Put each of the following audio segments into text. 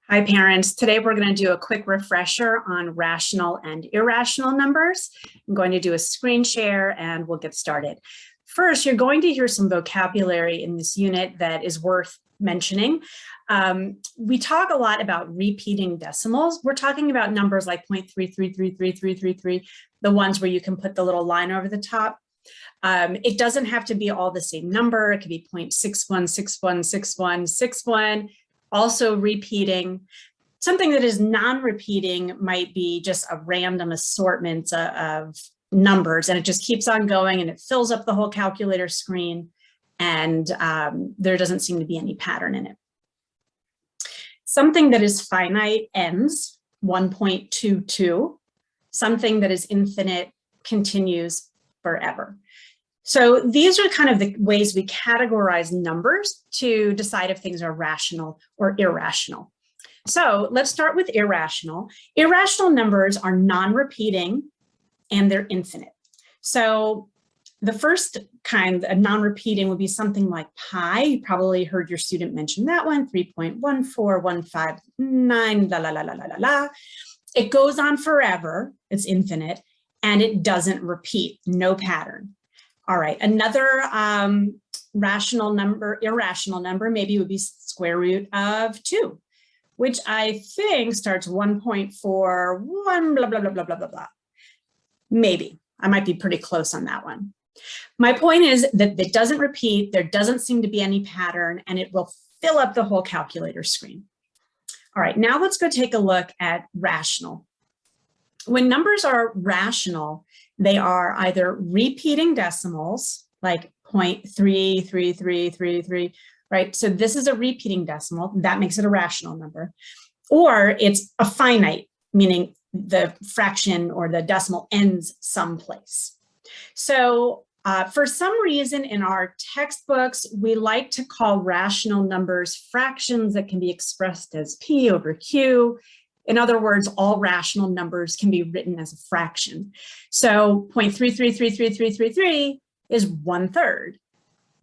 Hi parents, today we're going to do a quick refresher on rational and irrational numbers. I'm going to do a screen share and we'll get started. First, you're going to hear some vocabulary in this unit that is worth mentioning. We talk a lot about repeating decimals. We're talking about numbers like 0.3333333, the ones where you can put the little line over the top. It doesn't have to be all the same number. It could be 0.61616161. Also repeating. Something that is non-repeating might be just a random assortment of numbers, and it just keeps on going and it fills up the whole calculator screen, and there doesn't seem to be any pattern in it. Something that is finite ends 1.22. Something that is infinite continues forever. So these are kind of the ways we categorize numbers to decide if things are rational or irrational. So let's start with irrational. Irrational numbers are non-repeating and they're infinite. So the first kind of non-repeating would be something like pi. You probably heard your student mention that one, 3.14159, la la la la la la la. It goes on forever, it's infinite, and it doesn't repeat, no pattern. All right, another irrational number maybe would be square root of 2, which I think starts 1.41, blah, blah, blah, blah, blah, blah, blah. Maybe, I might be pretty close on that one. My point is that it doesn't repeat, there doesn't seem to be any pattern, and it will fill up the whole calculator screen. All right, now let's go take a look at rational. When numbers are rational, they are either repeating decimals, like 0.33333, right? So this is a repeating decimal, that makes it a rational number. Or it's a finite, meaning the fraction or the decimal ends someplace. So for some reason in our textbooks, we like to call rational numbers fractions that can be expressed as P over Q. In other words, all rational numbers can be written as a fraction. So 0.3333333 is 1/3.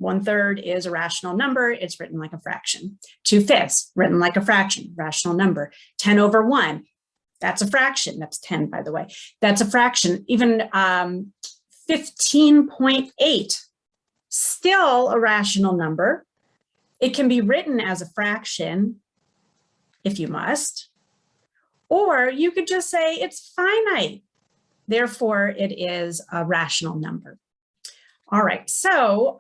1/3 is a rational number, it's written like a fraction. 2/5, written like a fraction, rational number. 10 over 1, that's a fraction. That's 10, by the way. That's a fraction. Even 15.8, still a rational number. It can be written as a fraction if you must. Or you could just say it's finite. Therefore, it is a rational number. All right, so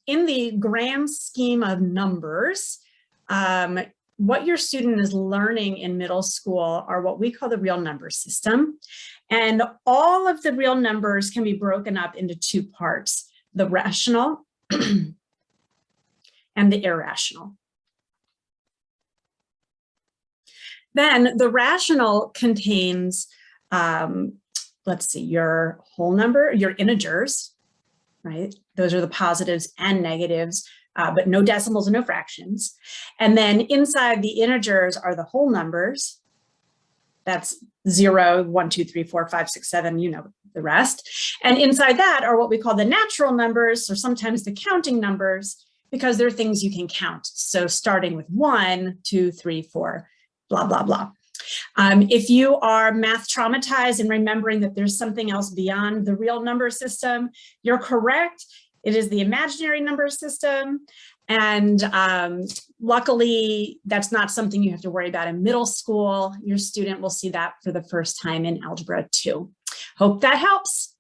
in the grand scheme of numbers, what your student is learning in middle school are what we call the real number system. And all of the real numbers can be broken up into two parts, the rational and the irrational. Then the rational contains, let's see, your whole number, your integers, right? Those are the positives and negatives, but no decimals and no fractions. And then inside the integers are the whole numbers. That's 0, 1, 2, 3, 4, 5, 6, 7, you know, the rest. And inside that are what we call the natural numbers, or sometimes the counting numbers, because they're things you can count. So starting with 1, 2, 3, 4, blah, blah, blah. If you are math traumatized and remembering that there's something else beyond the real number system, you're correct. It is the imaginary number system. And luckily, that's not something you have to worry about in middle school. Your student will see that for the first time in Algebra 2. Hope that helps.